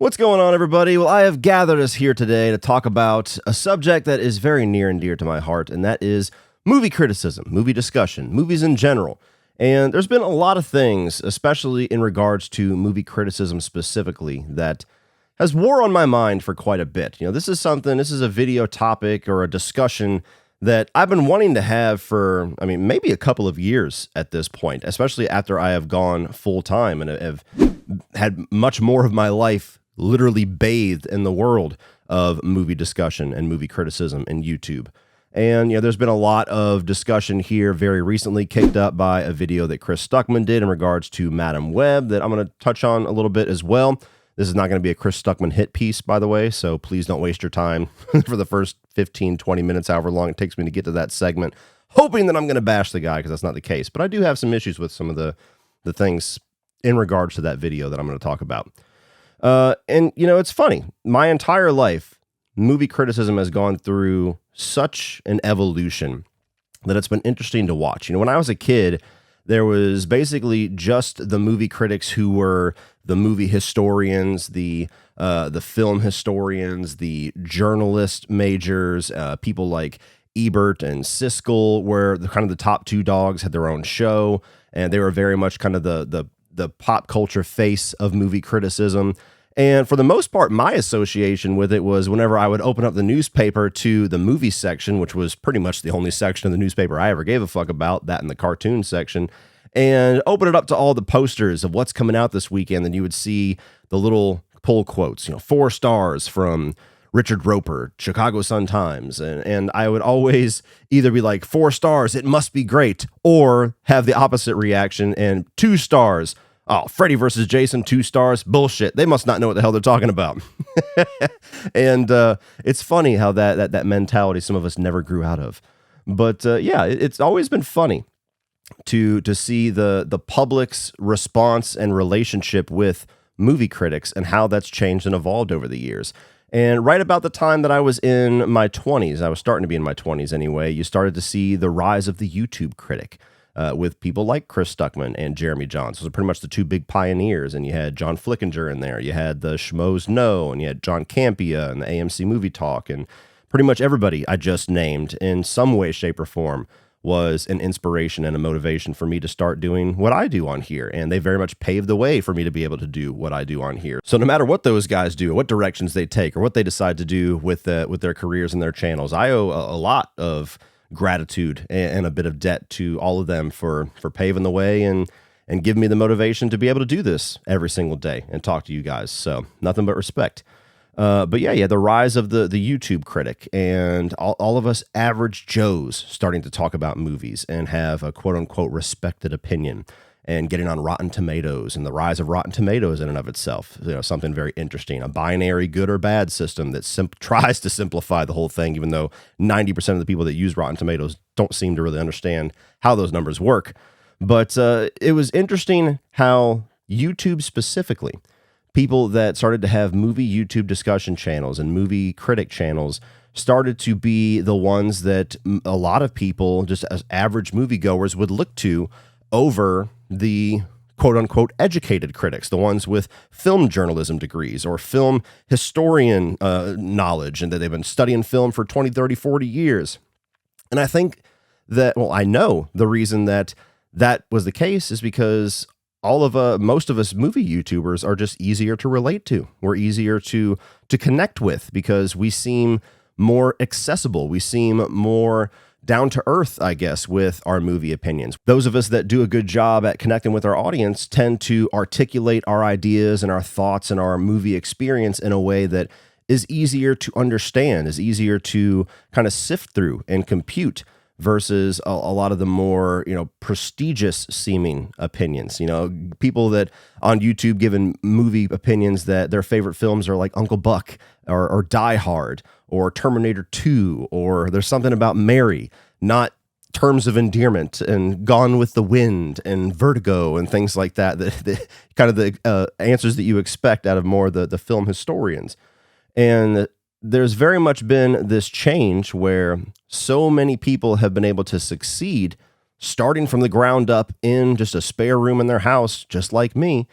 What's going on, everybody? Well, I have gathered us here today to talk about a subject that is very near and dear to my heart, and that is movie criticism, movie discussion, movies in general. And there's been a lot of things, especially in regards to movie criticism specifically, that has wore on my mind for quite a bit. This is a video topic or a discussion that I've been wanting to have for, maybe a couple of years at this point, especially after I have gone full time and have had much more of my life literally bathed in the world of movie discussion and movie criticism and YouTube. And, there's been a lot of discussion here very recently kicked up by a video that Chris Stuckmann did in regards to Madam Web that I'm going to touch on a little bit as well. This is not going to be a Chris Stuckmann hit piece, by the way, so please don't waste your time for the first 15, 20 minutes, however long it takes me to get to that segment, hoping that I'm going to bash the guy, because that's not the case. But I do have some issues with some of the things in regards to that video that I'm going to talk about. It's funny. My entire life, movie criticism has gone through such an evolution that it's been interesting to watch. When I was a kid, there was basically just the movie critics who were the movie historians, the film historians, the journalist majors, people like Ebert and Siskel were the top two dogs, had their own show, and they were very much kind of the pop culture face of movie criticism. And for the most part, my association with it was whenever I would open up the newspaper to the movie section, which was pretty much the only section of the newspaper I ever gave a fuck about, that and the cartoon section, and open it up to all the posters of what's coming out this weekend, then you would see the little pull quotes, 4 stars from Richard Roper, Chicago Sun-Times, and I would always either be like, 4 stars, it must be great, or have the opposite reaction and 2 stars. Oh, Freddy versus Jason, 2 stars, bullshit. They must not know what the hell they're talking about. And it's funny how that mentality some of us never grew out of. But it's always been funny to see the public's response and relationship with movie critics and how that's changed and evolved over the years. And right about the time that I was in my 20s, I was starting to be in my 20s anyway, you started to see the rise of the YouTube critic. With people like Chris Stuckmann and Jeremy Jahns. Those are pretty much the 2 big pioneers. And you had John Flickinger in there. You had the Schmoes Know, and you had John Campia and the AMC Movie Talk. And pretty much everybody I just named in some way, shape, or form was an inspiration and a motivation for me to start doing what I do on here. And they very much paved the way for me to be able to do what I do on here. So no matter what those guys do, what directions they take, or what they decide to do with their careers and their channels, I owe a lot of gratitude and a bit of debt to all of them for paving the way and giving me the motivation to be able to do this every single day and talk to you guys. So nothing but respect. But yeah, the rise of the YouTube critic and all of us average Joes starting to talk about movies and have a quote unquote respected opinion and getting on Rotten Tomatoes and the rise of Rotten Tomatoes in and of itself, something very interesting, a binary good or bad system that tries to simplify the whole thing, even though 90% of the people that use Rotten Tomatoes don't seem to really understand how those numbers work. But it was interesting how YouTube specifically, people that started to have movie YouTube discussion channels and movie critic channels started to be the ones that a lot of people, just as average moviegoers, would look to over the quote-unquote educated critics, the ones with film journalism degrees or film historian knowledge, and that they've been studying film for 20, 30, 40 years. And I think that, I know the reason that was the case is because most of us movie YouTubers are just easier to relate to. We're easier to connect with because we seem more accessible. We seem more down to earth, I guess, with our movie opinions. Those of us that do a good job at connecting with our audience tend to articulate our ideas and our thoughts and our movie experience in a way that is easier to understand, is easier to kind of sift through and compute versus a lot of the more, prestigious seeming opinions. People that on YouTube giving movie opinions that their favorite films are like Uncle Buck or Die Hard or Terminator 2, or there's something about Mary, not Terms of Endearment and Gone with the Wind and Vertigo and things like that, the kind of the answers that you expect out of more the film historians. And there's very much been this change where so many people have been able to succeed starting from the ground up in just a spare room in their house, just like me,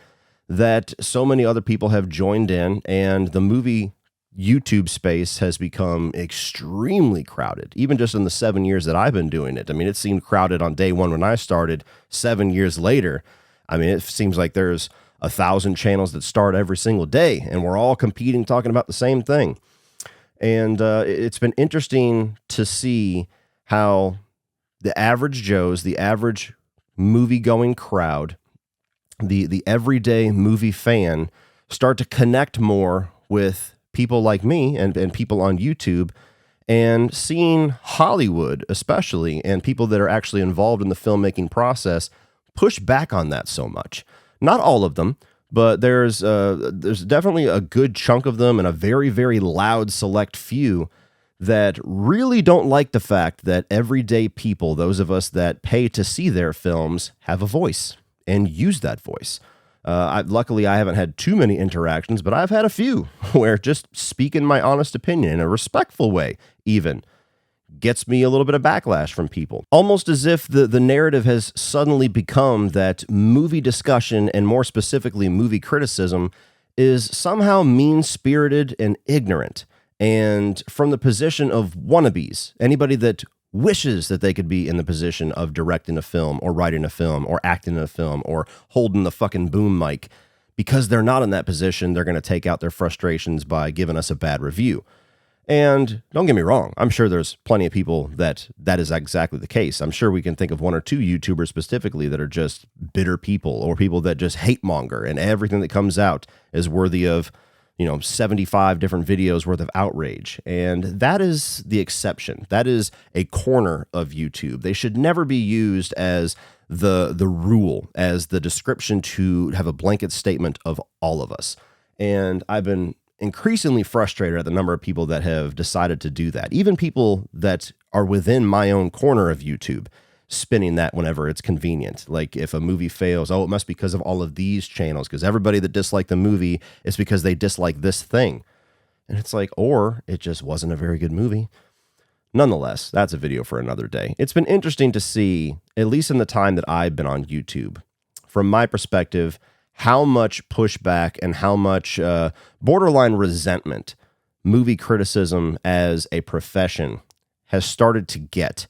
that so many other people have joined in, and the movie YouTube space has become extremely crowded, even just in the 7 years that I've been doing it. I mean, it seemed crowded on day one when I started. 7 years later, I mean, it seems like there's 1,000 channels that start every single day, and we're all competing, talking about the same thing. And it's been interesting to see how the average Joes, the average movie-going crowd, the everyday movie fan start to connect more with people like me and people on YouTube, and seeing Hollywood especially, and people that are actually involved in the filmmaking process, push back on that so much. Not all of them, but there's definitely a good chunk of them, and a very, very loud select few that really don't like the fact that everyday people, those of us that pay to see their films, have a voice and use that voice. Luckily, I haven't had too many interactions, but I've had a few where just speaking my honest opinion in a respectful way even gets me a little bit of backlash from people. Almost as if the narrative has suddenly become that movie discussion, and more specifically movie criticism, is somehow mean-spirited and ignorant, and from the position of wannabes, anybody that wishes that they could be in the position of directing a film or writing a film or acting in a film or holding the fucking boom mic. Because they're not in that position, they're going to take out their frustrations by giving us a bad review. And don't get me wrong, I'm sure there's plenty of people that is exactly the case. I'm sure we can think of one or two YouTubers specifically that are just bitter people, or people that just hate monger, and everything that comes out is worthy of, 75 different videos worth of outrage. And that is the exception. That is a corner of YouTube. They should never be used as the rule, as the description to have a blanket statement of all of us. And I've been increasingly frustrated at the number of people that have decided to do that. Even people that are within my own corner of YouTube, spinning that whenever it's convenient. Like if a movie fails, it must be because of all of these channels, because everybody that disliked the movie is because they dislike this thing. And it's like, or it just wasn't a very good movie. Nonetheless, that's a video for another day. It's been interesting to see, at least in the time that I've been on YouTube, from my perspective, how much pushback and how much borderline resentment movie criticism as a profession has started to get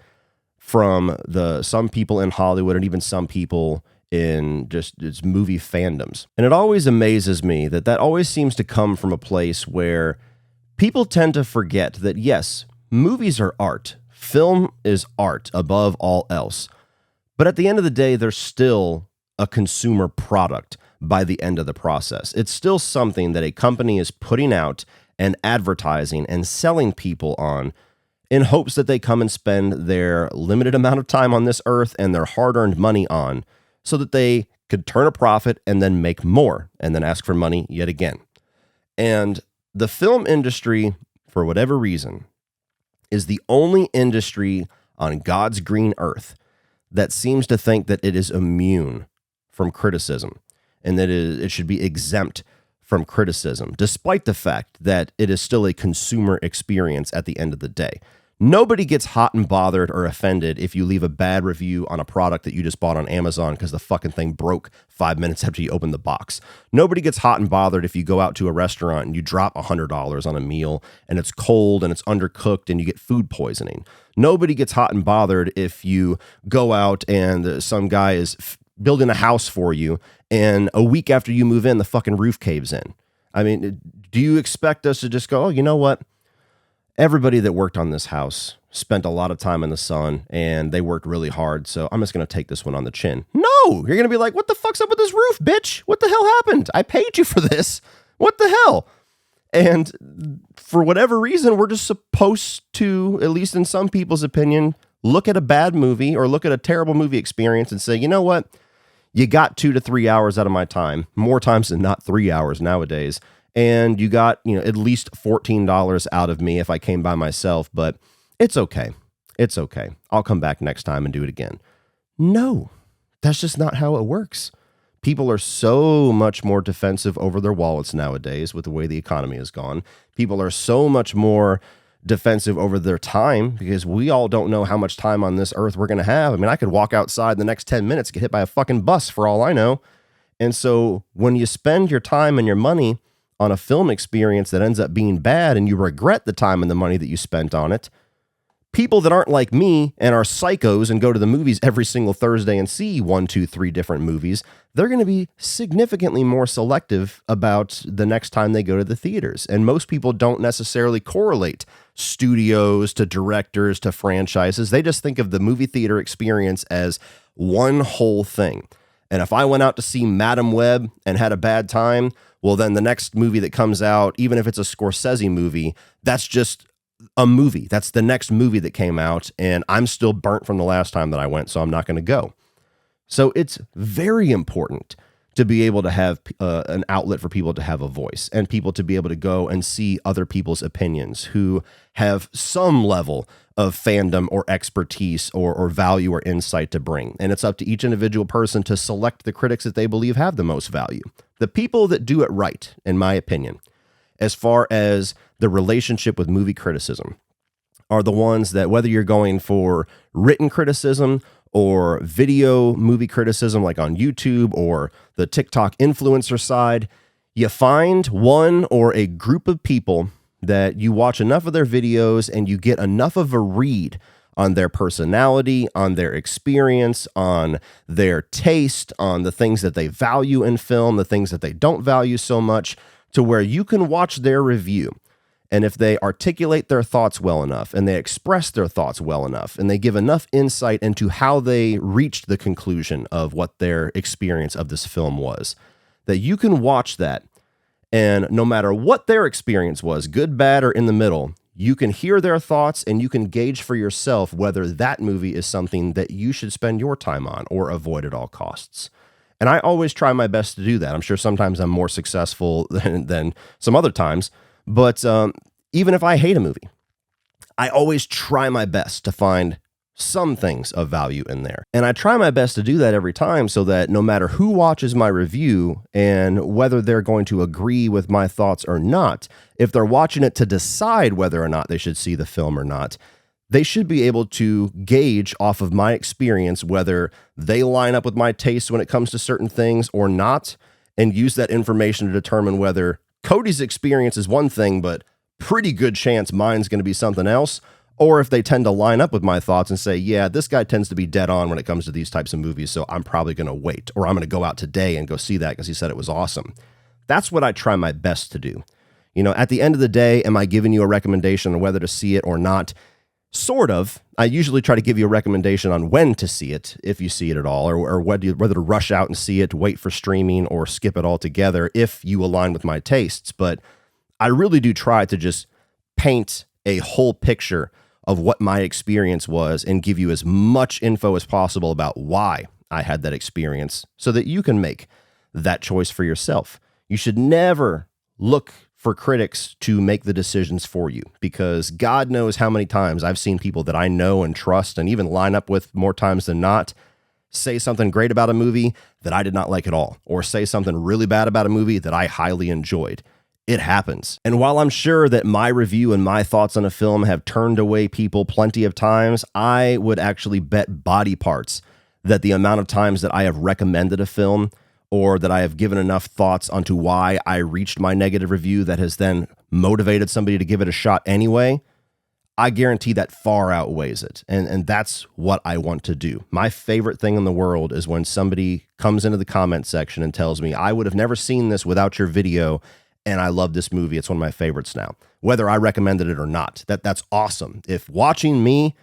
from some people in Hollywood, and even some people in just its movie fandoms. And it always amazes me that always seems to come from a place where people tend to forget that, yes, movies are art. Film is art above all else. But at the end of the day, they're still a consumer product by the end of the process. It's still something that a company is putting out and advertising and selling people on, in hopes that they come and spend their limited amount of time on this earth and their hard-earned money on, so that they could turn a profit and then make more and then ask for money yet again. And the film industry, for whatever reason, is the only industry on God's green earth that seems to think that it is immune from criticism, and that it should be exempt from criticism, despite the fact that it is still a consumer experience at the end of the day. Nobody gets hot and bothered or offended if you leave a bad review on a product that you just bought on Amazon because the fucking thing broke 5 minutes after you opened the box. Nobody gets hot and bothered if you go out to a restaurant and you drop $100 on a meal and it's cold and it's undercooked and you get food poisoning. Nobody gets hot and bothered if you go out and some guy is building a house for you and a week after you move in, the fucking roof caves in. I mean, do you expect us to just go, oh, you know what? Everybody that worked on this house spent a lot of time in the sun and they worked really hard, so I'm just going to take this one on the chin. No, you're going to be like, what the fuck's up with this roof, bitch? What the hell happened? I paid you for this. What the hell? And for whatever reason, we're just supposed to, at least in some people's opinion, look at a bad movie or look at a terrible movie experience and say, you know what? You got 2 to 3 hours out of my time, more times than not 3 hours nowadays. And you got, at least $14 out of me if I came by myself, but it's okay. It's okay. I'll come back next time and do it again. No, that's just not how it works. People are so much more defensive over their wallets nowadays with the way the economy has gone. People are so much more defensive over their time because we all don't know how much time on this earth we're going to have. I mean, I could walk outside the next 10 minutes, get hit by a fucking bus for all I know. And so when you spend your time and your money on a film experience that ends up being bad and you regret the time and the money that you spent on it, people that aren't like me and are psychos and go to the movies every single Thursday and see 1, 2, 3 different movies, they're going to be significantly more selective about the next time they go to the theaters. And most people don't necessarily correlate studios to directors to franchises. They just think of the movie theater experience as one whole thing. And if I went out to see Madam Web and had a bad time, well, then the next movie that comes out, even if it's a Scorsese movie, that's just a movie. That's the next movie that came out, and I'm still burnt from the last time that I went, so I'm not going to go. So it's very important to be able to have an outlet for people to have a voice and people to be able to go and see other people's opinions who have some level of fandom or expertise or value or insight to bring. And it's up to each individual person to select the critics that they believe have the most value. The people that do it right, in my opinion, as far as the relationship with movie criticism, are the ones that, whether you're going for written criticism or video movie criticism like on YouTube or the TikTok influencer side, you find one or a group of people that you watch enough of their videos and you get enough of a read on their personality, on their experience, on their taste, on the things that they value in film, the things that they don't value so much, to where you can watch their review. And if they articulate their thoughts well enough and they express their thoughts well enough and they give enough insight into how they reached the conclusion of what their experience of this film was, that you can watch that. And no matter what their experience was, good, bad, or in the middle, you can hear their thoughts and you can gauge for yourself whether that movie is something that you should spend your time on or avoid at all costs. And I always try my best to do that. I'm sure sometimes I'm more successful than some other times. But even if I hate a movie, I always try my best to find some things of value in there. And I try my best to do that every time so that no matter who watches my review and whether they're going to agree with my thoughts or not, if they're watching it to decide whether or not they should see the film or not, they should be able to gauge off of my experience whether they line up with my taste when it comes to certain things or not, and use that information to determine whether Cody's experience is one thing, but pretty good chance mine's going to be something else, or if they tend to line up with my thoughts and say, yeah, this guy tends to be dead on when it comes to these types of movies, so I'm probably going to wait, or I'm going to go out today and go see that because he said it was awesome. That's what I try my best to do. You know, at the end of the day, am I giving you a recommendation on whether to see it or not? Sort of. I usually try to give you a recommendation on when to see it, if you see it at all, or whether to rush out and see it, wait for streaming, or skip it altogether if you align with my tastes. But I really do try to just paint a whole picture of what my experience was and give you as much info as possible about why I had that experience so that you can make that choice for yourself. You should never look for critics to make the decisions for you, because God knows how many times I've seen people that I know and trust and even line up with more times than not say something great about a movie that I did not like at all, or say something really bad about a movie that I highly enjoyed. It happens. And while I'm sure that my review and my thoughts on a film have turned away people plenty of times, I would actually bet body parts that the amount of times that I have recommended a film or that I have given enough thoughts onto why I reached my negative review that has then motivated somebody to give it a shot anyway, I guarantee that far outweighs it. And that's what I want to do. My favorite thing in the world is when somebody comes into the comment section and tells me, I would have never seen this without your video, and I love this movie. It's one of my favorites now, whether I recommended it or not. That's awesome. If watching me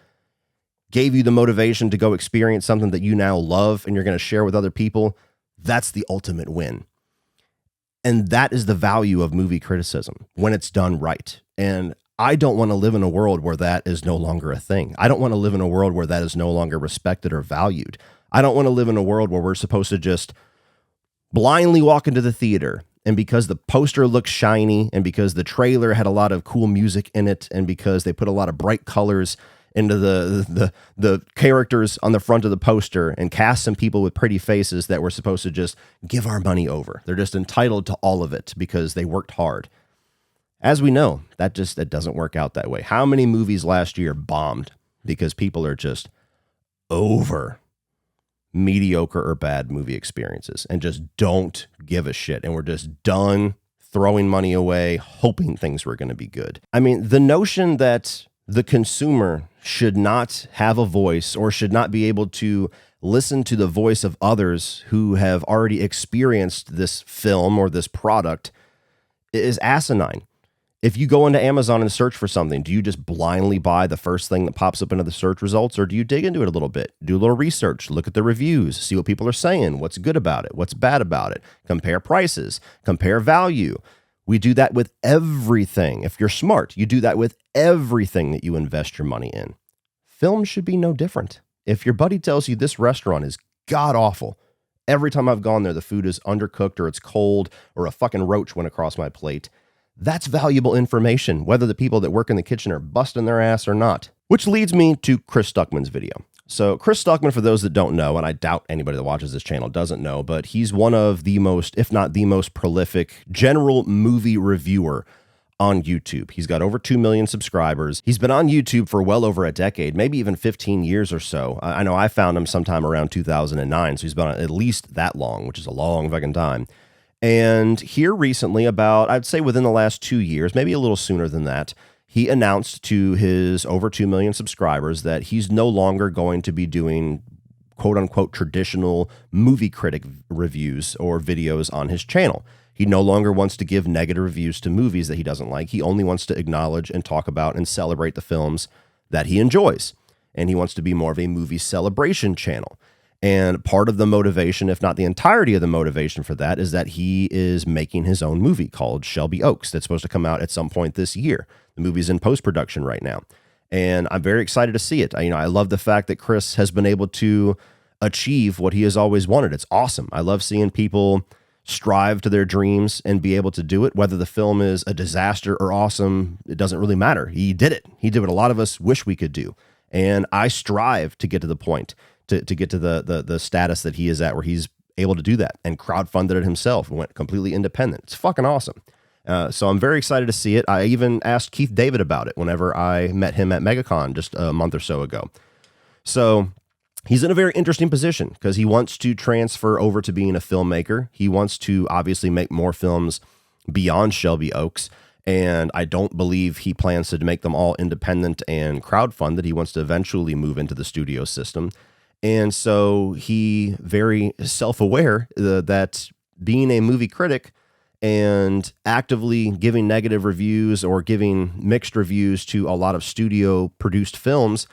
gave you the motivation to go experience something that you now love and you're going to share with other people, that's the ultimate win. And that is the value of movie criticism when it's done right. And I don't want to live in a world where that is no longer a thing. I don't want to live in a world where that is no longer respected or valued. I don't want to live in a world where we're supposed to just blindly walk into the theater, and because the poster looks shiny and because the trailer had a lot of cool music in it and because they put a lot of bright colors into the characters on the front of the poster and cast some people with pretty faces, that we're supposed to just give our money over. They're just entitled to all of it because they worked hard. As we know, that doesn't work out that way. How many movies last year bombed because people are just over mediocre or bad movie experiences and just don't give a shit. And we're just done throwing money away, hoping things were going to be good. I mean, the notion that the consumer should not have a voice or should not be able to listen to the voice of others who have already experienced this film or this product is asinine. If you go into Amazon and search for something, do you just blindly buy the first thing that pops up into the search results, or do you dig into it a little bit, do a little research, look at the reviews, see what people are saying, what's good about it, what's bad about it, compare prices, compare value? We do that with everything. If you're smart, you do that with everything that you invest your money in. Film should be no different. If your buddy tells you this restaurant is god awful, every time I've gone there, the food is undercooked or it's cold or a fucking roach went across my plate, that's valuable information, whether the people that work in the kitchen are busting their ass or not. Which leads me to Chris Stuckmann's video. So Chris Stuckmann, for those that don't know, and I doubt anybody that watches this channel doesn't know, but he's one of the most, if not the most prolific general movie reviewer on YouTube. He's got over 2 million subscribers. He's been on YouTube for well over a decade, maybe even 15 years or so. I know I found him sometime around 2009, so he's been on at least that long, which is a long fucking time. And here recently, about, I'd say within the last 2 years, maybe a little sooner than that, he announced to his over 2 million subscribers that he's no longer going to be doing quote unquote traditional movie critic reviews or videos on his channel. He no longer wants to give negative reviews to movies that he doesn't like. He only wants to acknowledge and talk about and celebrate the films that he enjoys. And he wants to be more of a movie celebration channel. And part of the motivation, if not the entirety of the motivation for that, is that he is making his own movie called Shelby Oaks that's supposed to come out at some point this year. The movie's in post-production right now. And I'm very excited to see it. I love the fact that Chris has been able to achieve what he has always wanted. It's awesome. I love seeing people strive to their dreams and be able to do it. Whether the film is a disaster or awesome, it doesn't really matter. He did it. He did what a lot of us wish we could do. And I strive to get to the point, to get to the status that he is at, where he's able to do that and crowdfunded it himself and went completely independent. It's fucking awesome. So I'm very excited to see it. I even asked Keith David about it whenever I met him at MegaCon just a month or so ago. So he's in a very interesting position because he wants to transfer over to being a filmmaker. He wants to obviously make more films beyond Shelby Oaks. And I don't believe he plans to make them all independent and crowdfunded. He wants to eventually move into the studio system. And so he very self-aware that being a movie critic and actively giving negative reviews or giving mixed reviews to a lot of studio produced films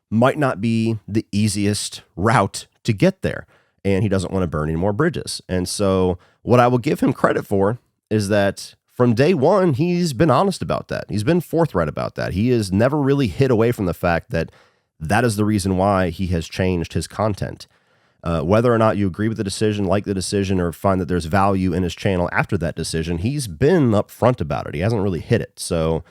might not be the easiest route to get there. And he doesn't want to burn any more bridges. And so what I will give him credit for is that from day one, he's been honest about that. He's been forthright about that. He has never really hid away from the fact that that is the reason why he has changed his content. Whether or not you agree with the decision, like the decision, or find that there's value in his channel after that decision, he's been upfront about it. He hasn't really hid it. So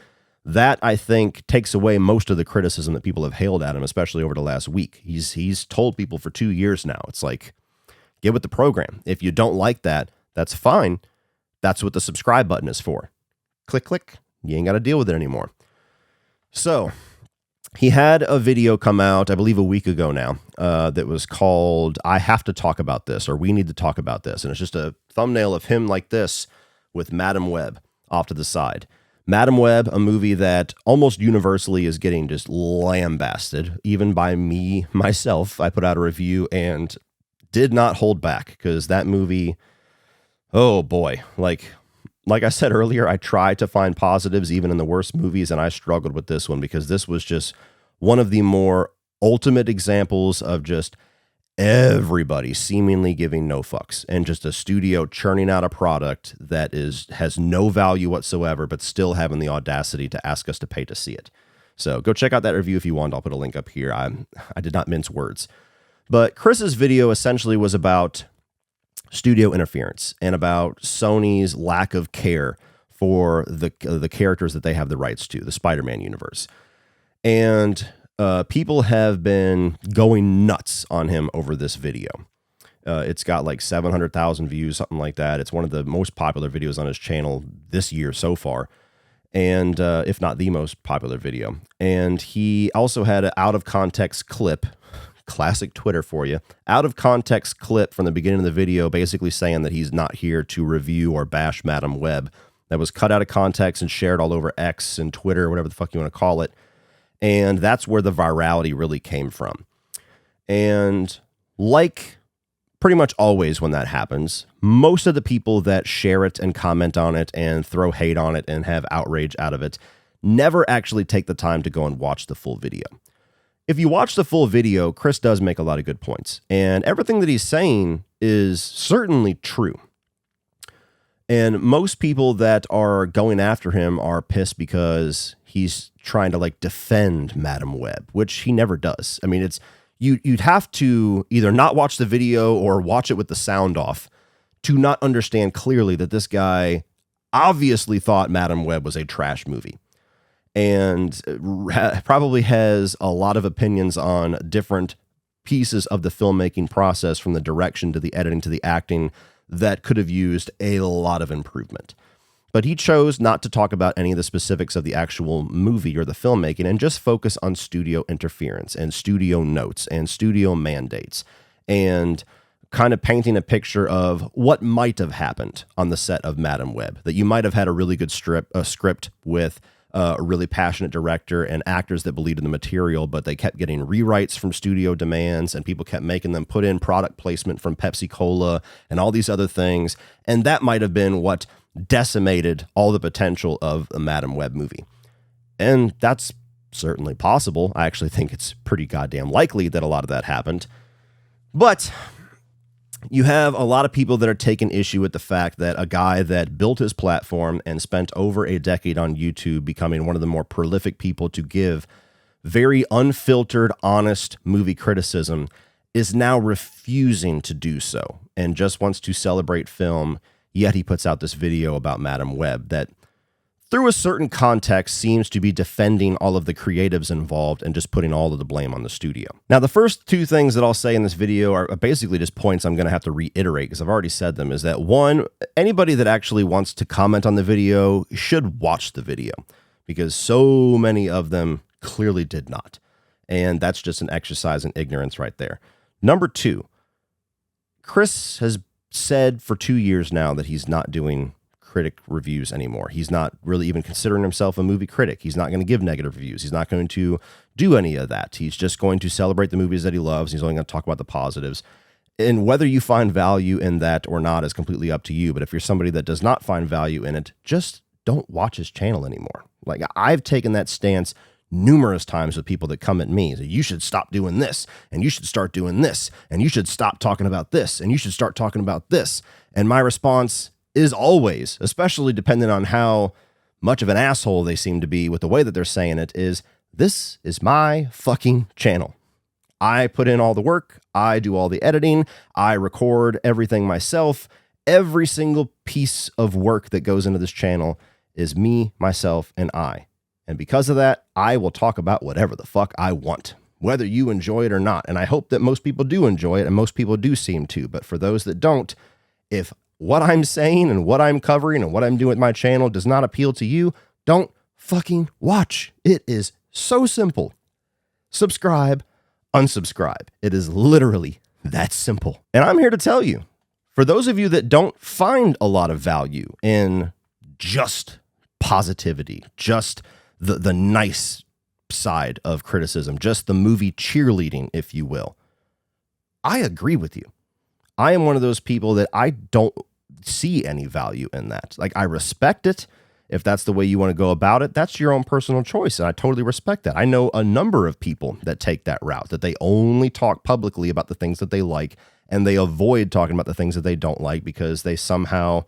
that, I think, takes away most of the criticism that people have hailed at him, especially over the last week. He's told people for 2 years now, it's like, get with the program. If you don't like that, that's fine. That's what the subscribe button is for. Click, click. You ain't got to deal with it anymore. So he had a video come out, I believe a week ago now, that was called I Have to Talk About This, or We Need to Talk About This. And it's just a thumbnail of him like this with Madam Web off to the side. Madam Web, a movie that almost universally is getting just lambasted, even by me, myself. I put out a review and did not hold back because that movie, oh boy, like I said earlier, I try to find positives even in the worst movies, and I struggled with this one because this was just one of the more ultimate examples of just everybody seemingly giving no fucks and just a studio churning out a product that has no value whatsoever, but still having the audacity to ask us to pay to see it. So go check out that review if you want. I'll put a link up here. I did not mince words. But Chris's video essentially was about studio interference and about Sony's lack of care for the characters that they have the rights to, the Spider-Man universe. And people have been going nuts on him over this video. It's got like 700,000 views, something like that. It's one of the most popular videos on his channel this year so far, and if not the most popular video. And he also had an out-of-context clip classic Twitter for you, out of context clip from the beginning of the video basically saying that he's not here to review or bash Madam Web. That was cut out of context and shared all over X and Twitter, whatever the fuck you want to call it. And that's where the virality really came from. And like pretty much always when that happens, most of the people that share it and comment on it and throw hate on it and have outrage out of it never actually take the time to go and watch the full video. If you watch the full video, Chris does make a lot of good points, and everything that he's saying is certainly true. And most people that are going after him are pissed because he's trying to like defend Madam Web, which he never does. I mean, it's you'd have to either not watch the video or watch it with the sound off to not understand clearly that this guy obviously thought Madam Web was a trash movie, and probably has a lot of opinions on different pieces of the filmmaking process, from the direction to the editing to the acting, that could have used a lot of improvement. But he chose not to talk about any of the specifics of the actual movie or the filmmaking and just focus on studio interference and studio notes and studio mandates and kind of painting a picture of what might have happened on the set of Madam Web. That you might have had a really good script with a really passionate director and actors that believed in the material, but they kept getting rewrites from studio demands and people kept making them put in product placement from Pepsi Cola and all these other things. And that might have been what decimated all the potential of a Madam Web movie. And that's certainly possible. I actually think it's pretty goddamn likely that a lot of that happened. But you have a lot of people that are taking issue with the fact that a guy that built his platform and spent over a decade on YouTube, becoming one of the more prolific people to give very unfiltered, honest movie criticism, is now refusing to do so and just wants to celebrate film. Yet he puts out this video about Madam Web that, through a certain context, seems to be defending all of the creatives involved and just putting all of the blame on the studio. Now, the first two things that I'll say in this video are basically just points I'm going to have to reiterate because I've already said them, is that one, anybody that actually wants to comment on the video should watch the video because so many of them clearly did not. And that's just an exercise in ignorance right there. Number two, Chris has said for 2 years now that he's not doing critic reviews anymore. He's not really even considering himself a movie critic. He's not going to give negative reviews. He's not going to do any of that. He's just going to celebrate the movies that he loves. He's only going to talk about the positives. And whether you find value in that or not is completely up to you. But if you're somebody that does not find value in it, just don't watch his channel anymore. Like, I've taken that stance numerous times with people that come at me. You should stop doing this, and you should start doing this, and you should stop talking about this, and you should start talking about this. And my response is always, especially depending on how much of an asshole they seem to be with the way that they're saying it, is this is my fucking channel. I put in all the work. I do all the editing. I record everything myself. Every single piece of work that goes into this channel is me, myself, and I. And because of that, I will talk about whatever the fuck I want, whether you enjoy it or not. And I hope that most people do enjoy it, and most people do seem to. But for those that don't, if what I'm saying and what I'm covering and what I'm doing with my channel does not appeal to you, don't fucking watch. It is so simple. Subscribe, unsubscribe. It is literally that simple. And I'm here to tell you, for those of you that don't find a lot of value in just positivity, just the nice side of criticism, just the movie cheerleading, if you will, I agree with you. I am one of those people that I don't see any value in that. Like, I respect it. If that's the way you want to go about it, that's your own personal choice, and I totally respect that. I know a number of people that take that route, that they only talk publicly about the things that they like, and they avoid talking about the things that they don't like because they somehow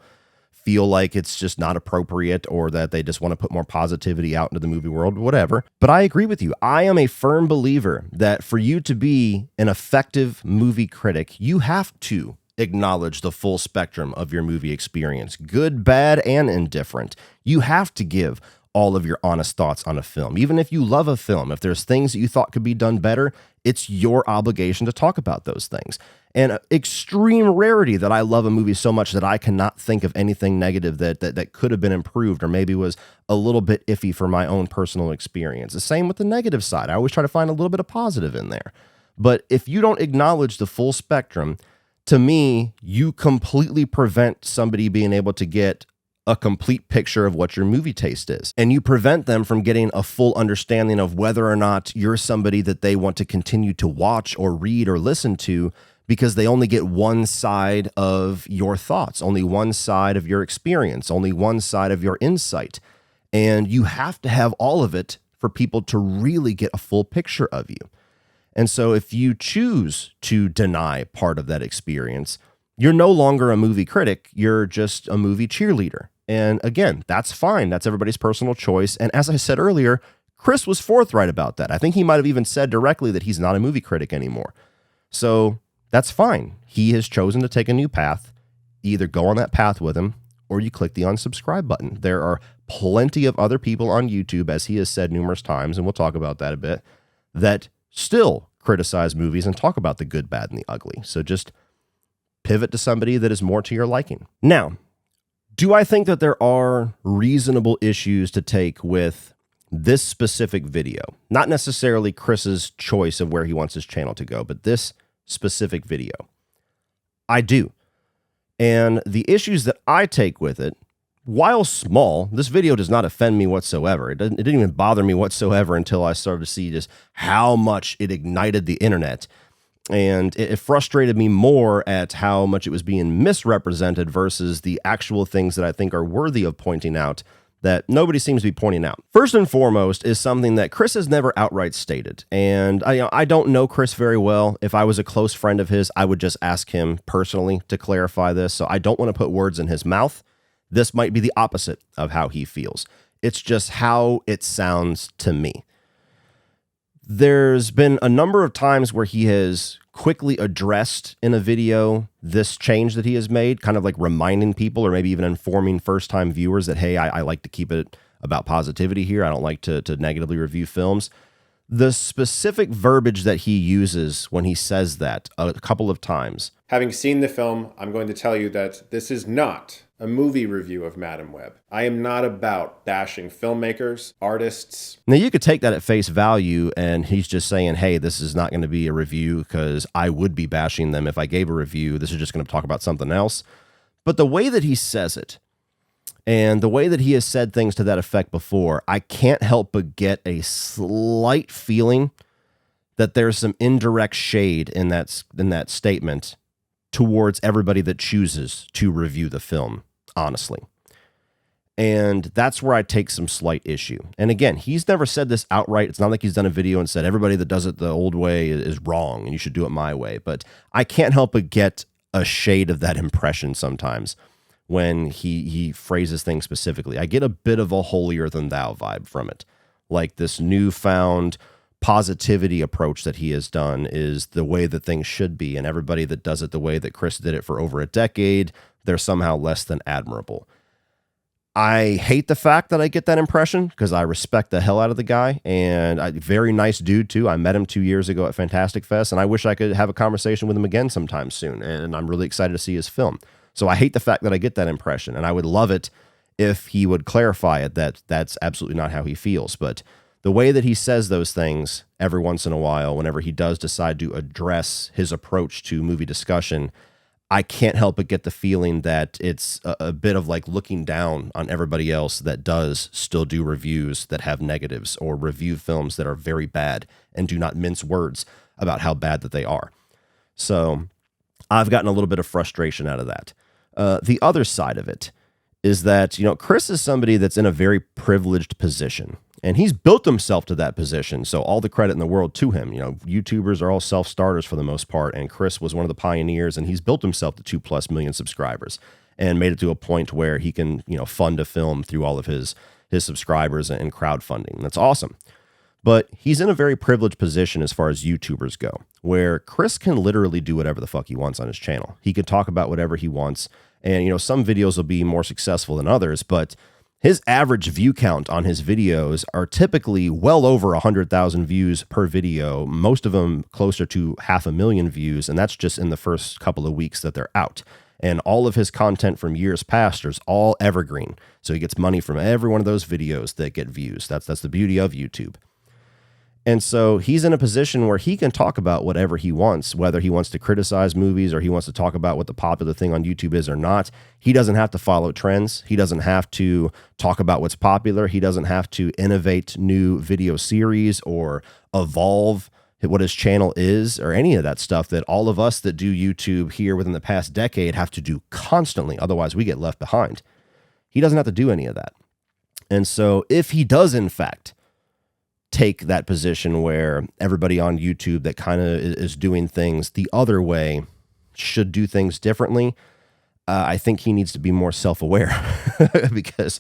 feel like it's just not appropriate, or that they just want to put more positivity out into the movie world, whatever. But I agree with you. I am a firm believer that for you to be an effective movie critic, you have to acknowledge the full spectrum of your movie experience, good, bad, and indifferent. You have to give all of your honest thoughts on a film. Even if you love a film, if there's things that you thought could be done better, it's your obligation to talk about those things. And extreme rarity that I love a movie so much that I cannot think of anything negative that could have been improved or maybe was a little bit iffy for my own personal experience. The same with the negative side. I always try to find a little bit of positive in there. But if you don't acknowledge the full spectrum, to me, you completely prevent somebody being able to get a complete picture of what your movie taste is. And you prevent them from getting a full understanding of whether or not you're somebody that they want to continue to watch or read or listen to, because they only get one side of your thoughts, only one side of your experience, only one side of your insight. And you have to have all of it for people to really get a full picture of you. And so if you choose to deny part of that experience, you're no longer a movie critic, you're just a movie cheerleader. And again, that's fine. That's everybody's personal choice. And as I said earlier, Chris was forthright about that. I think he might have even said directly that he's not a movie critic anymore. So that's fine. He has chosen to take a new path. Either go on that path with him, or you click the unsubscribe button. There are plenty of other people on YouTube, as he has said numerous times, and we'll talk about that a bit, that still criticize movies and talk about the good, bad, and the ugly. So just pivot to somebody that is more to your liking. Now, do I think that there are reasonable issues to take with this specific video? Not necessarily Chris's choice of where he wants his channel to go, but this specific video. I do. And the issues that I take with it, while small, this video does not offend me whatsoever. It didn't even bother me whatsoever until I started to see just how much it ignited the internet. And it frustrated me more at how much it was being misrepresented versus the actual things that I think are worthy of pointing out that nobody seems to be pointing out. First and foremost is something that Chris has never outright stated. And I don't know Chris very well. If I was a close friend of his, I would just ask him personally to clarify this. So I don't want to put words in his mouth. This might be the opposite of how he feels. It's just how it sounds to me. There's been a number of times where he has quickly addressed in a video this change that he has made, kind of like reminding people or maybe even informing first-time viewers that, hey, I like to keep it about positivity here. I don't like to negatively review films. The specific verbiage that he uses when he says that a couple of times. Having seen the film, I'm going to tell you that this is not a movie review of Madam Web. I am not about bashing filmmakers, artists. Now, you could take that at face value, and he's just saying, hey, this is not going to be a review because I would be bashing them if I gave a review. This is just going to talk about something else. But the way that he says it, and the way that he has said things to that effect before, I can't help but get a slight feeling that there's some indirect shade in that statement towards everybody that chooses to review the film, honestly. And that's where I take some slight issue. And again, he's never said this outright. It's not like he's done a video and said everybody that does it the old way is wrong and you should do it my way. But I can't help but get a shade of that impression sometimes when he phrases things specifically. I get a bit of a holier than thou vibe from it. Like this newfound positivity approach that he has done is the way that things should be. And everybody that does it the way that Chris did it for over a decade, they're somehow less than admirable. I hate the fact that I get that impression because I respect the hell out of the guy, and very nice dude too. I met him 2 years ago at Fantastic Fest, and I wish I could have a conversation with him again sometime soon, and I'm really excited to see his film. So I hate the fact that I get that impression, and I would love it if he would clarify it that that's absolutely not how he feels. But the way that he says those things every once in a while, whenever he does decide to address his approach to movie discussion, I can't help but get the feeling that it's a bit of like looking down on everybody else that does still do reviews that have negatives or review films that are very bad and do not mince words about how bad that they are. So I've gotten a little bit of frustration out of that. The other side of it is that, Chris is somebody that's in a very privileged position. And he's built himself to that position, so all the credit in the world to him. YouTubers are all self-starters for the most part, and Chris was one of the pioneers, and he's built himself to 2+ million subscribers and made it to a point where he can, fund a film through all of his subscribers and crowdfunding. That's awesome. But he's in a very privileged position as far as YouTubers go, where Chris can literally do whatever the fuck he wants on his channel. He can talk about whatever he wants, and, some videos will be more successful than others, but his average view count on his videos are typically well over 100,000 views per video, most of them closer to 500,000 views, and that's just in the first couple of weeks that they're out. And all of his content from years past is all evergreen, so he gets money from every one of those videos that get views. That's the beauty of YouTube. And so he's in a position where he can talk about whatever he wants, whether he wants to criticize movies or he wants to talk about what the popular thing on YouTube is or not. He doesn't have to follow trends. He doesn't have to talk about what's popular. He doesn't have to innovate new video series or evolve what his channel is or any of that stuff that all of us that do YouTube here within the past decade have to do constantly. Otherwise, we get left behind. He doesn't have to do any of that. And so if he does, in fact, take that position where everybody on YouTube that kind of is doing things the other way should do things differently, I think he needs to be more self-aware because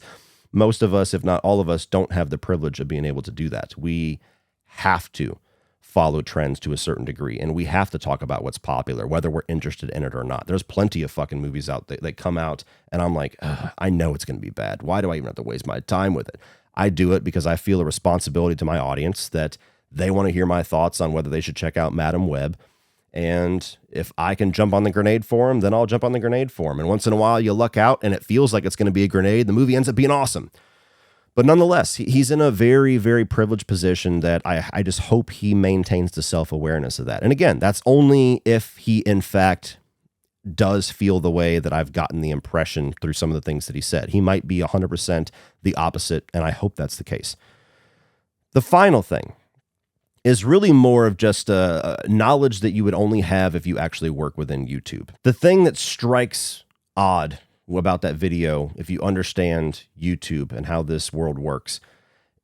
most of us, if not all of us, don't have the privilege of being able to do that. We have to follow trends to a certain degree, and we have to talk about what's popular, whether we're interested in it or not. There's plenty of fucking movies out that come out, and I'm like, I know it's going to be bad. Why do I even have to waste my time with it? I do it because I feel a responsibility to my audience that they want to hear my thoughts on whether they should check out Madam Web. And if I can jump on the grenade for them, then I'll jump on the grenade for them. And once in a while you luck out and it feels like it's going to be a grenade. The movie ends up being awesome. But nonetheless, he's in a very, very privileged position that I just hope he maintains the self-awareness of that. And again, that's only if he, in fact, does feel the way that I've gotten the impression through some of the things that he said. He might be 100% the opposite, and I hope that's the case. The final thing is really more of just a knowledge that you would only have if you actually work within YouTube. The thing that strikes odd about that video, if you understand YouTube and how this world works,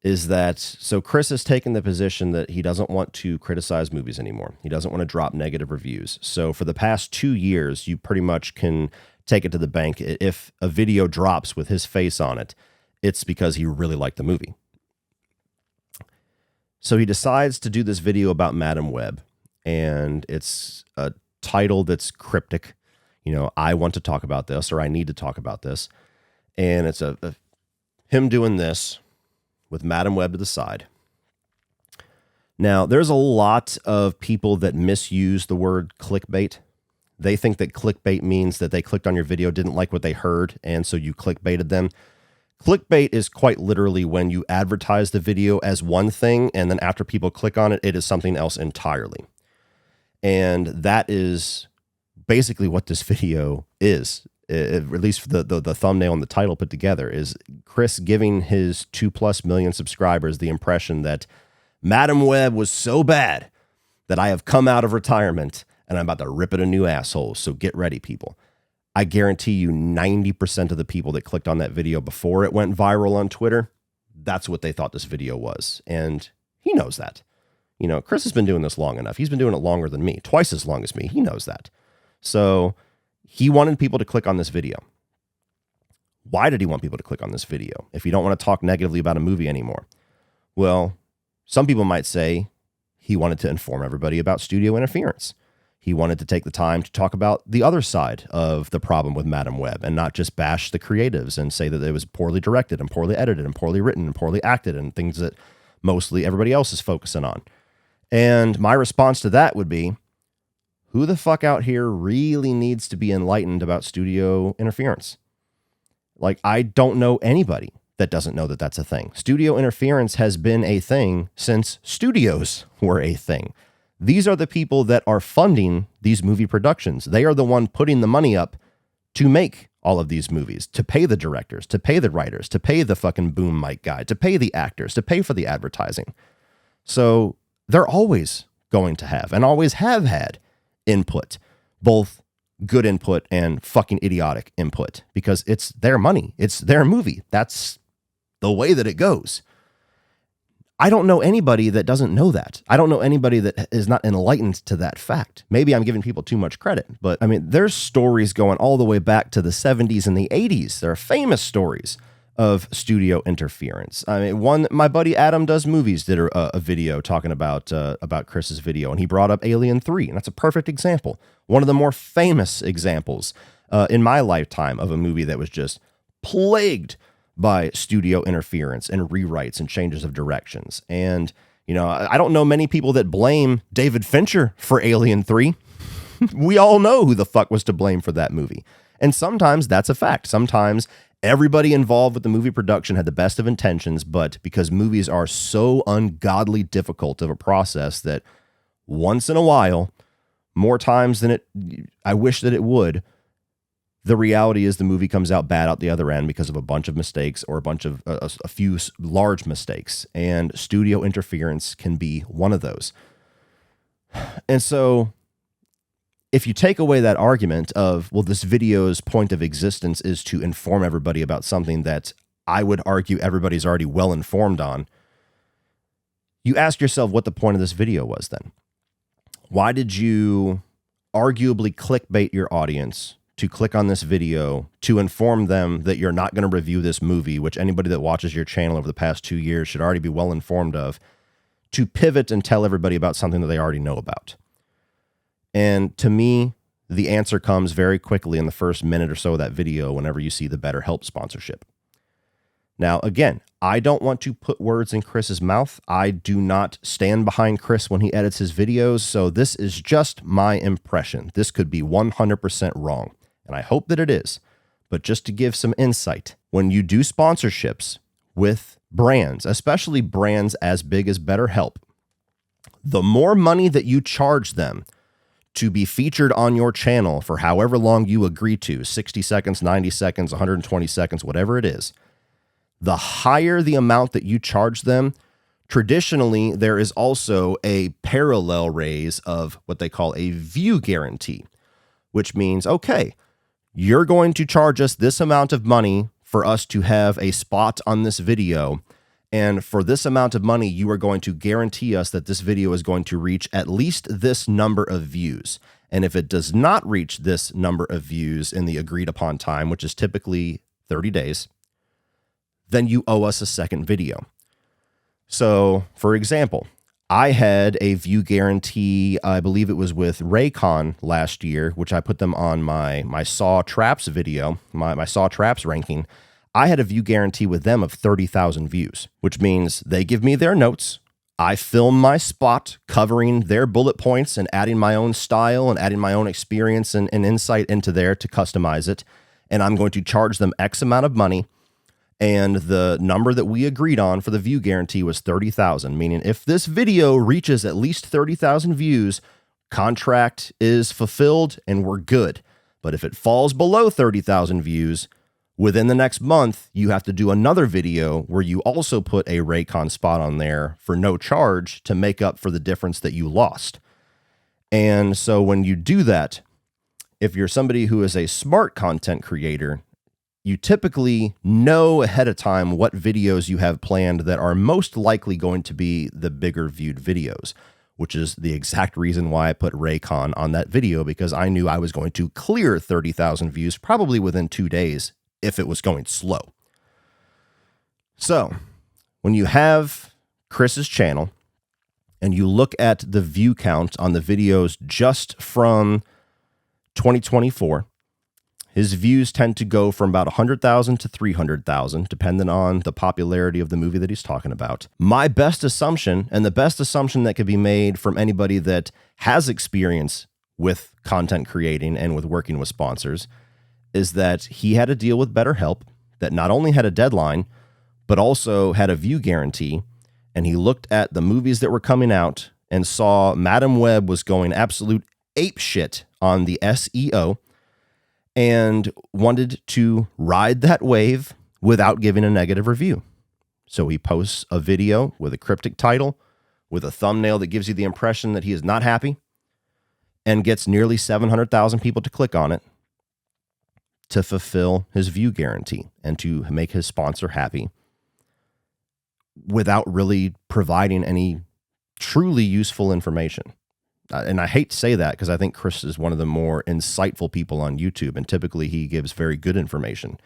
is that, so Chris has taken the position that he doesn't want to criticize movies anymore. He doesn't want to drop negative reviews. So for the past 2 years, you pretty much can take it to the bank. If a video drops with his face on it, it's because he really liked the movie. So he decides to do this video about Madam Web, and it's a title that's cryptic. You know, I want to talk about this, or I need to talk about this. And it's him doing this with Madam Web to the side. Now, there's a lot of people that misuse the word clickbait. They think that clickbait means that they clicked on your video, didn't like what they heard, and so you clickbaited them. Clickbait is quite literally when you advertise the video as one thing, and then after people click on it, it is something else entirely. And that is basically what this video is. At least the thumbnail and the title put together, is Chris giving his 2+ million subscribers the impression that Madam Web was so bad that I have come out of retirement and I'm about to rip it a new asshole. So get ready, people. I guarantee you 90% of the people that clicked on that video before it went viral on Twitter, that's what they thought this video was. And he knows that. You know, Chris has been doing this long enough. He's been doing it longer than me, twice as long as me. He knows that. So he wanted people to click on this video. Why did he want people to click on this video if you don't want to talk negatively about a movie anymore? Well, some people might say he wanted to inform everybody about studio interference. He wanted to take the time to talk about the other side of the problem with Madam Web and not just bash the creatives and say that it was poorly directed and poorly edited and poorly written and poorly acted and things that mostly everybody else is focusing on. And my response to that would be, who the fuck out here really needs to be enlightened about studio interference? Like, I don't know anybody that doesn't know that that's a thing. Studio interference has been a thing since studios were a thing. These are the people that are funding these movie productions. They are the one putting the money up to make all of these movies, to pay the directors, to pay the writers, to pay the fucking boom mic guy, to pay the actors, to pay for the advertising. So they're always going to have and always have had input, both good input and fucking idiotic input, because it's their money. It's their movie. That's the way that it goes. I don't know anybody that doesn't know that. I don't know anybody that is not enlightened to that fact. Maybe I'm giving people too much credit, but I mean, there's stories going all the way back to the 70s and the 80s. There are famous stories of studio interference. I mean, my buddy Adam Does Movies did a video talking about Chris's video, and he brought up Alien 3, and that's a perfect example. One of the more famous examples in my lifetime of a movie that was just plagued by studio interference and rewrites and changes of directions. And, you know, I don't know many people that blame David Fincher for Alien 3. We all know who the fuck was to blame for that movie. And sometimes that's a fact. Sometimes Everybody involved with the movie production had the best of intentions, but because movies are so ungodly difficult of a process that once in a while, more times than I wish that it would, the reality is the movie comes out bad out the other end because of a bunch of mistakes or a few large mistakes, and studio interference can be one of those. And so if you take away that argument of, well, this video's point of existence is to inform everybody about something that I would argue everybody's already well informed on, you ask yourself what the point of this video was then. Why did you arguably clickbait your audience to click on this video to inform them that you're not going to review this movie, which anybody that watches your channel over the past 2 years should already be well informed of, to pivot and tell everybody about something that they already know about? And to me, the answer comes very quickly in the first minute or so of that video whenever you see the BetterHelp sponsorship. Now, again, I don't want to put words in Chris's mouth. I do not stand behind Chris when he edits his videos, so this is just my impression. This could be 100% wrong, and I hope that it is. But just to give some insight, when you do sponsorships with brands, especially brands as big as BetterHelp, the more money that you charge them to be featured on your channel for however long you agree to, 60 seconds, 90 seconds, 120 seconds, whatever it is, the higher the amount that you charge them, traditionally, there is also a parallel raise of what they call a view guarantee, which means, okay, you're going to charge us this amount of money for us to have a spot on this video. And for this amount of money, you are going to guarantee us that this video is going to reach at least this number of views. And if it does not reach this number of views in the agreed upon time, which is typically 30 days, then you owe us a second video. So, for example, I had a view guarantee, I believe it was with Rincon last year, which I put them on my Saw Traps video, my Saw Traps ranking. I had a view guarantee with them of 30,000 views, which means they give me their notes. I film my spot covering their bullet points and adding my own style and adding my own experience and insight into there to customize it. And I'm going to charge them X amount of money. And the number that we agreed on for the view guarantee was 30,000, meaning if this video reaches at least 30,000 views, contract is fulfilled and we're good. But if it falls below 30,000 views, within the next month, you have to do another video where you also put a Rincon spot on there for no charge to make up for the difference that you lost. And so when you do that, if you're somebody who is a smart content creator, you typically know ahead of time what videos you have planned that are most likely going to be the bigger viewed videos, which is the exact reason why I put Rincon on that video, because I knew I was going to clear 30,000 views probably within 2 days if it was going slow. So when you have Chris's channel and you look at the view count on the videos just from 2024, his views tend to go from about 100,000 to 300,000, depending on the popularity of the movie that he's talking about. My best assumption, and the best assumption that could be made from anybody that has experience with content creating and with working with sponsors, is that he had a deal with BetterHelp that not only had a deadline, but also had a view guarantee. And he looked at the movies that were coming out and saw Madam Web was going absolute apeshit on the SEO and wanted to ride that wave without giving a negative review. So he posts a video with a cryptic title, with a thumbnail that gives you the impression that he is not happy, and gets nearly 700,000 people to click on it to fulfill his view guarantee and to make his sponsor happy without really providing any truly useful information. And I hate to say that because I think Chris is one of the more insightful people on YouTube, and typically he gives very good information.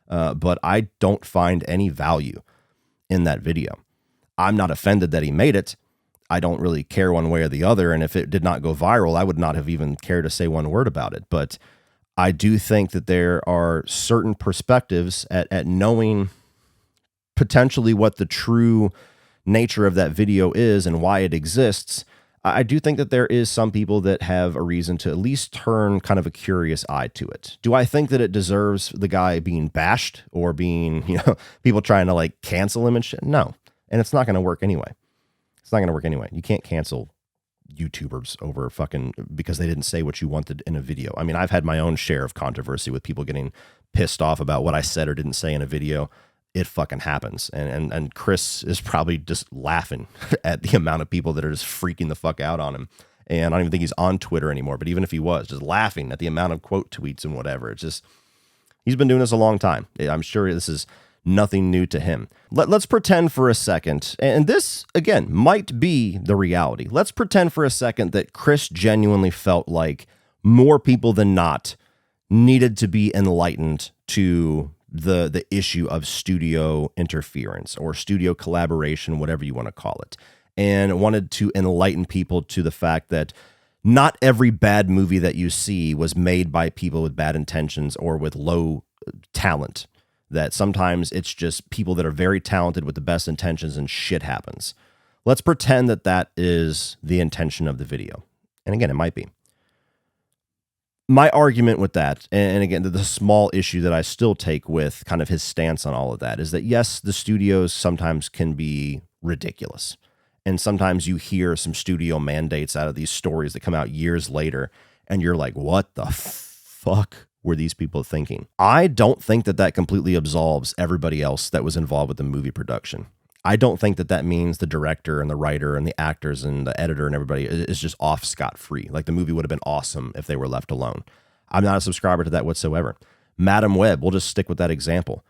But I don't find any value in that video. I'm not offended that he made it. I don't really care one way or the other. And if it did not go viral, I would not have even cared to say one word about it. But I do think that there are certain perspectives at knowing potentially what the true nature of that video is and why it exists. I do think that there is some people that have a reason to at least turn kind of a curious eye to it. Do I think that it deserves the guy being bashed or being, people trying to like cancel him and shit? No. And it's not going to work anyway. It's not going to work anyway. You can't cancel YouTubers over fucking because they didn't say what you wanted in a video. I mean, I've had my own share of controversy with people getting pissed off about what I said or didn't say in a video. It fucking happens. And Chris is probably just laughing at the amount of people that are just freaking the fuck out on him. And I don't even think he's on Twitter anymore, but even if he was, just laughing at the amount of quote tweets and whatever. It's just, he's been doing this a long time. I'm sure this is nothing new to him. Let's pretend for a second, and this, again, might be the reality. Let's pretend for a second that Chris genuinely felt like more people than not needed to be enlightened to the issue of studio interference or studio collaboration, whatever you want to call it, and wanted to enlighten people to the fact that not every bad movie that you see was made by people with bad intentions or with low talent. That sometimes it's just people that are very talented with the best intentions and shit happens. Let's pretend that that is the intention of the video. And again, it might be. My argument with that, and again, the small issue that I still take with kind of his stance on all of that, is that yes, the studios sometimes can be ridiculous. And sometimes you hear some studio mandates out of these stories that come out years later, and you're like, what the fuck were these people thinking? I don't think that that completely absolves everybody else that was involved with the movie production. I don't think that that means the director and the writer and the actors and the editor and everybody is just off scot-free. Like the movie would have been awesome if they were left alone. I'm not a subscriber to that whatsoever. Madam Web, we'll just stick with that example.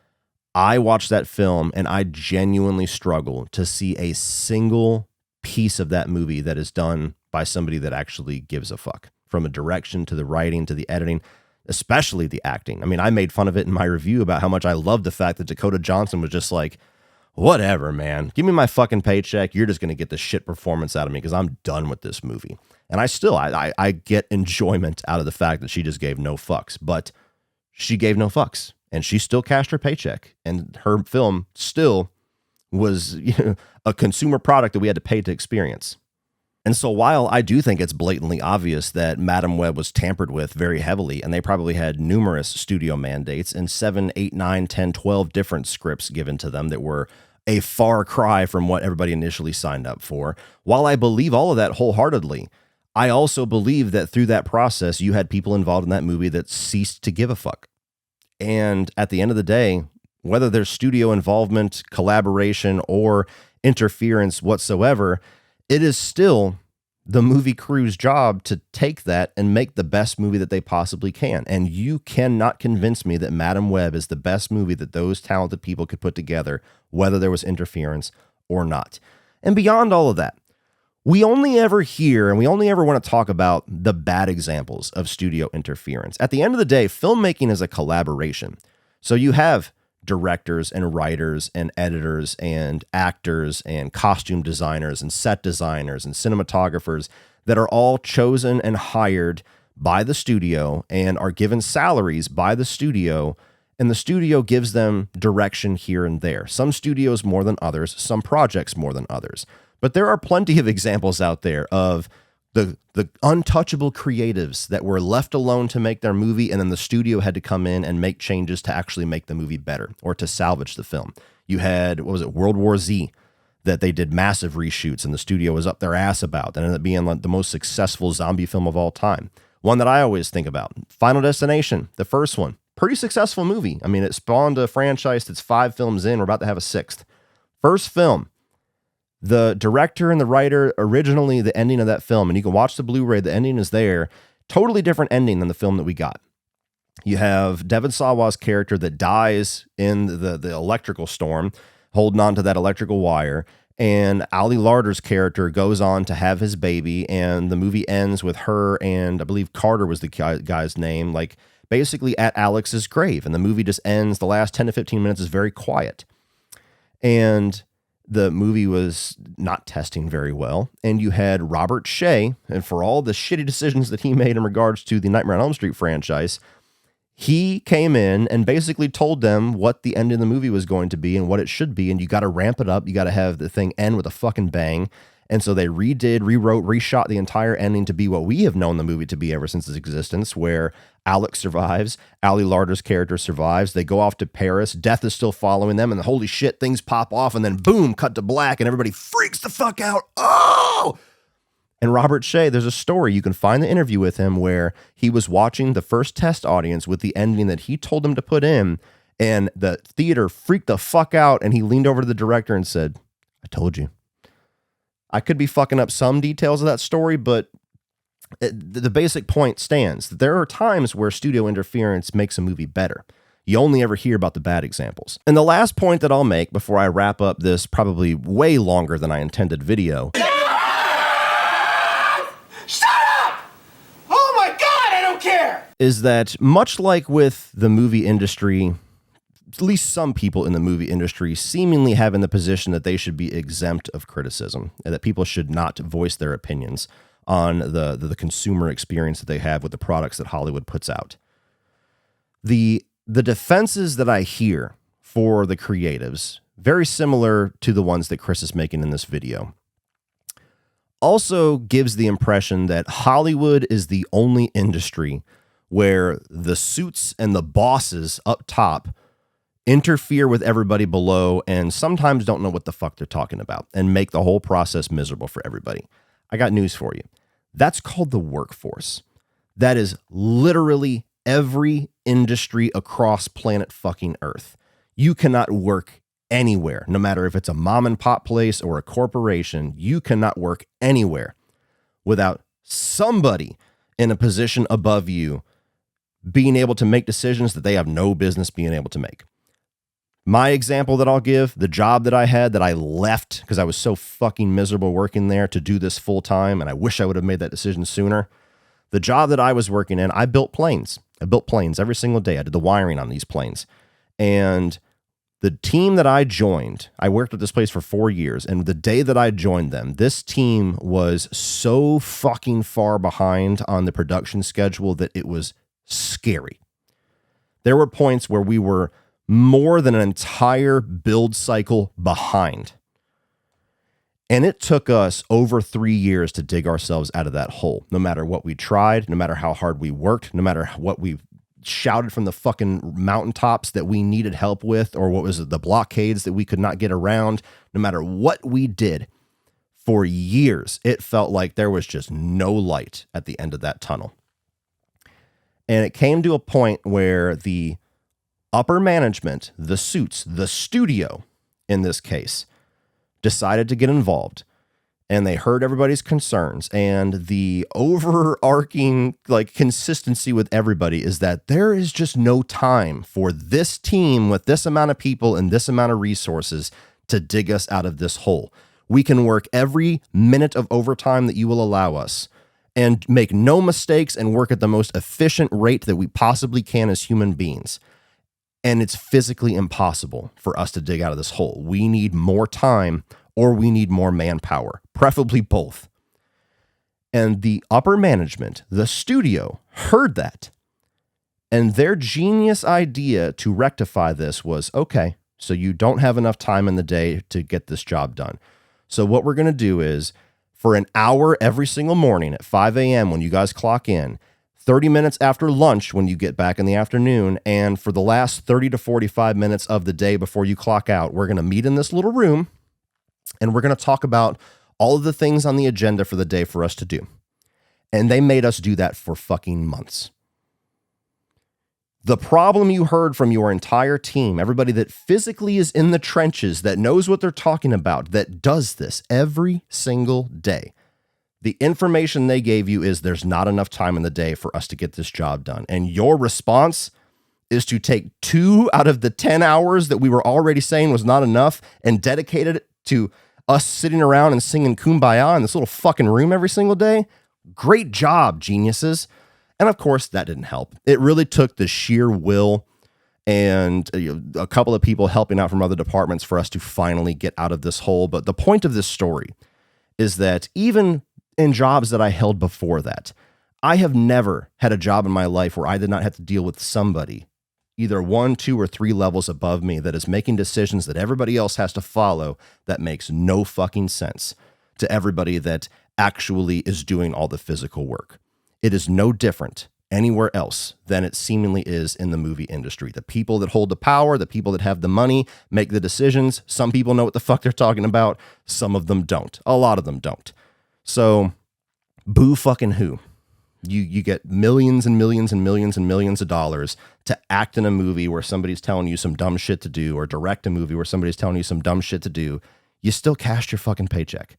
I watched that film and I genuinely struggle to see a single piece of that movie that is done by somebody that actually gives a fuck. From a direction to the writing to the editing, especially the acting. I mean, I made fun of it in my review about how much I loved the fact that Dakota Johnson was just like, whatever, man. Give me my fucking paycheck. You're just going to get the shit performance out of me because I'm done with this movie. And I get enjoyment out of the fact that she just gave no fucks. But she gave no fucks. And she still cashed her paycheck. And her film still was a consumer product that we had to pay to experience. And so while I do think it's blatantly obvious that Madam Web was tampered with very heavily, and they probably had numerous studio mandates and 7, 8, 9, 10, 12 different scripts given to them that were a far cry from what everybody initially signed up for, while I believe all of that wholeheartedly, I also believe that through that process, you had people involved in that movie that ceased to give a fuck. And at the end of the day, whether there's studio involvement, collaboration, or interference whatsoever, it is still the movie crew's job to take that and make the best movie that they possibly can. And you cannot convince me that Madam Web is the best movie that those talented people could put together, whether there was interference or not. And beyond all of that, we only ever hear and we only ever want to talk about the bad examples of studio interference. At the end of the day, filmmaking is a collaboration. So you have directors and writers and editors and actors and costume designers and set designers and cinematographers that are all chosen and hired by the studio and are given salaries by the studio, and the studio gives them direction here and there. Some studios more than others, some projects more than others. But there are plenty of examples out there of the untouchable creatives that were left alone to make their movie, and then the studio had to come in and make changes to actually make the movie better or to salvage the film. You had, World War Z, that they did massive reshoots and the studio was up their ass about, and ended up being like the most successful zombie film of all time. One that I always think about, Final Destination, the first one. Pretty successful movie. I mean, it spawned a franchise that's 5 films in. We're about to have a 6th. First film. The director and the writer, originally the ending of that film, and you can watch the Blu-ray, the ending is there, totally different ending than the film that we got. You have Devon Sawa's character that dies in the electrical storm, holding on to that electrical wire, and Ali Larter's character goes on to have his baby, and the movie ends with her and I believe Carter was the guy's name, like basically at Alex's grave, and the movie just ends. The last 10 to 15 minutes is very quiet. And the movie was not testing very well, and you had Robert Shea, and for all the shitty decisions that he made in regards to the Nightmare on Elm Street franchise, he came in and basically told them what the end of the movie was going to be and what it should be, and you got to ramp it up, you got to have the thing end with a fucking bang, And so they rewrote, reshot the entire ending to be what we have known the movie to be ever since its existence, where Alex survives, Ali Larter's character survives, they go off to Paris, death is still following them, and holy shit, things pop off, and then boom, cut to black, and everybody freaks the fuck out. Oh! And Robert Shea, there's a story, you can find the interview with him where he was watching the first test audience with the ending that he told them to put in, and the theater freaked the fuck out, and he leaned over to the director and said, I told you. I could be fucking up some details of that story, but the basic point stands. There are times where studio interference makes a movie better. You only ever hear about the bad examples. And the last point that I'll make before I wrap up this probably way longer than I intended video. Shut up! Oh my God, I don't care! Is that much like with the movie industry, at least some people in the movie industry seemingly have in the position that they should be exempt of criticism and that people should not voice their opinions on the consumer experience that they have with the products that Hollywood puts out. The defenses that I hear for the creatives, very similar to the ones that Chris is making in this video, also gives the impression that Hollywood is the only industry where the suits and the bosses up top interfere with everybody below and sometimes don't know what the fuck they're talking about and make the whole process miserable for everybody. I got news for you. That's called the workforce. That is literally every industry across planet fucking Earth. You cannot work anywhere, no matter if it's a mom and pop place or a corporation. You cannot work anywhere without somebody in a position above you being able to make decisions that they have no business being able to make. My example that I'll give, the job that I had that I left because I was so fucking miserable working there to do this full time, and I wish I would have made that decision sooner. The job that I was working in, I built planes. I built planes every single day. I did the wiring on these planes. And the team that I joined, I worked at this place for 4 years, and the day that I joined them, this team was so fucking far behind on the production schedule that it was scary. There were points where we were more than an entire build cycle behind. And it took us over 3 years to dig ourselves out of that hole. No matter what we tried, no matter how hard we worked, no matter what we shouted from the fucking mountaintops that we needed help with, or what was it, the blockades that we could not get around, no matter what we did, for years, it felt like there was just no light at the end of that tunnel. And it came to a point where the upper management, the suits, the studio, in this case, decided to get involved, and they heard everybody's concerns, and the overarching consistency with everybody is that there is just no time for this team with this amount of people and this amount of resources to dig us out of this hole. We can work every minute of overtime that you will allow us and make no mistakes and work at the most efficient rate that we possibly can as human beings. And it's physically impossible for us to dig out of this hole. We need more time, or we need more manpower, preferably both. And the upper management, the studio, heard that. And their genius idea to rectify this was, okay, so you don't have enough time in the day to get this job done. So what we're going to do is, for an hour every single morning at 5 a.m. when you guys clock in, 30 minutes after lunch when you get back in the afternoon, and for the last 30 to 45 minutes of the day before you clock out, we're going to meet in this little room, and we're going to talk about all of the things on the agenda for the day for us to do. And they made us do that for fucking months. The problem you heard from your entire team, everybody that physically is in the trenches, that knows what they're talking about, that does this every single day, the information they gave you is there's not enough time in the day for us to get this job done. And your response is to take 2 out of the 10 hours that we were already saying was not enough and dedicate it to us sitting around and singing Kumbaya in this little fucking room every single day. Great job, geniuses. And of course, that didn't help. It really took the sheer will and a couple of people helping out from other departments for us to finally get out of this hole. But the point of this story is that even in jobs that I held before that, I have never had a job in my life where I did not have to deal with somebody, either 1, 2, or 3 levels above me, that is making decisions that everybody else has to follow that makes no fucking sense. to everybody that actually is doing all the physical work. It is no different anywhere else than it seemingly is in the movie industry. The people that hold the power, the people that have the money, make the decisions. Some people know what the fuck they're talking about. Some of them don't. A lot of them don't. So, boo fucking who? You get millions and millions and millions and millions of dollars to act in a movie where somebody's telling you some dumb shit to do, or direct a movie where somebody's telling you some dumb shit to do. You still cashed your fucking paycheck.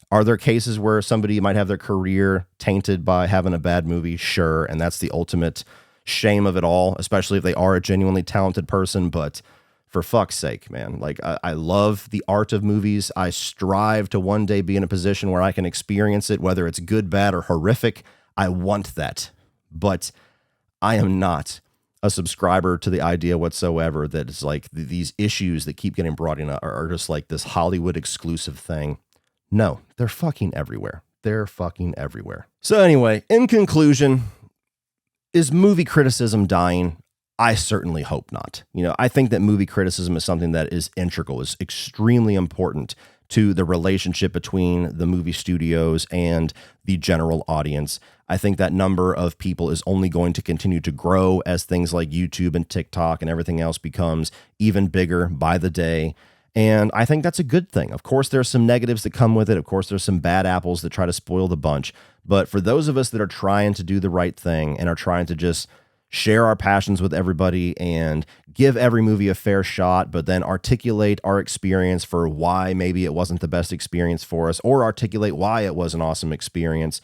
Are there cases where somebody might have their career tainted by having a bad movie? Sure. And that's the ultimate shame of it all, especially if they are a genuinely talented person. But for fuck's sake, man, like I love the art of movies. I strive to one day be in a position where I can experience it, whether it's good, bad, or horrific. I want that. But I am not a subscriber to the idea whatsoever that it's like these issues that keep getting brought in are just like this Hollywood exclusive thing. No, they're fucking everywhere. They're fucking everywhere. So anyway, in conclusion, is movie criticism dying? I certainly hope not. I think that movie criticism is something that is integral, is extremely important to the relationship between the movie studios and the general audience. I think that number of people is only going to continue to grow as things like YouTube and TikTok and everything else becomes even bigger by the day. And I think that's a good thing. Of course, there's some negatives that come with it. Of course, there's some bad apples that try to spoil the bunch. But for those of us that are trying to do the right thing and are trying to just share our passions with everybody and give every movie a fair shot, but then articulate our experience for why maybe it wasn't the best experience for us, or articulate why it was an awesome experience,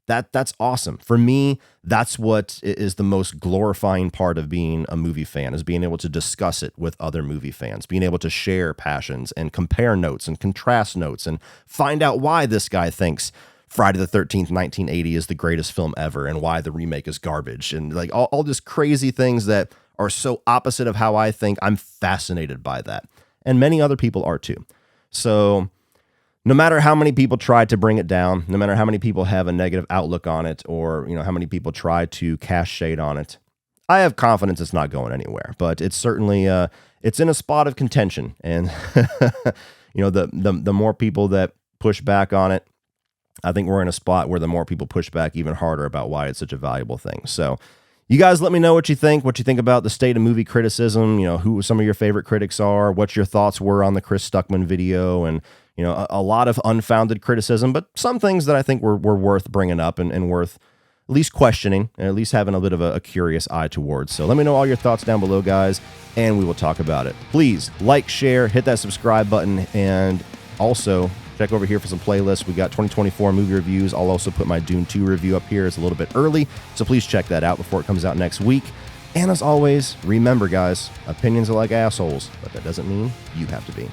that's awesome. For me, that's what is the most glorifying part of being a movie fan, is being able to discuss it with other movie fans, being able to share passions and compare notes and contrast notes and find out why this guy thinks Friday the 13th, 1980 is the greatest film ever and why the remake is garbage, and like all this crazy things that are so opposite of how I think. I'm fascinated by that. And many other people are too. So no matter how many people try to bring it down, no matter how many people have a negative outlook on it, or how many people try to cast shade on it, I have confidence it's not going anywhere. But it's certainly it's in a spot of contention, and the more people that push back on it, I think we're in a spot where the more people push back even harder about why it's such a valuable thing. So you guys let me know what you think about the state of movie criticism, who some of your favorite critics are, what your thoughts were on the Chris Stuckmann video, and a lot of unfounded criticism, but some things that I think were worth bringing up and worth at least questioning, and at least having a bit of a curious eye towards. So let me know all your thoughts down below, guys, and we will talk about it. Please like, share, hit that subscribe button, and also check over here for some playlists. We got 2024 movie reviews. I'll also put my Dune 2 review up here. It's a little bit early, so please check that out before it comes out next week. And as always, remember, guys, opinions are like assholes, but that doesn't mean you have to be.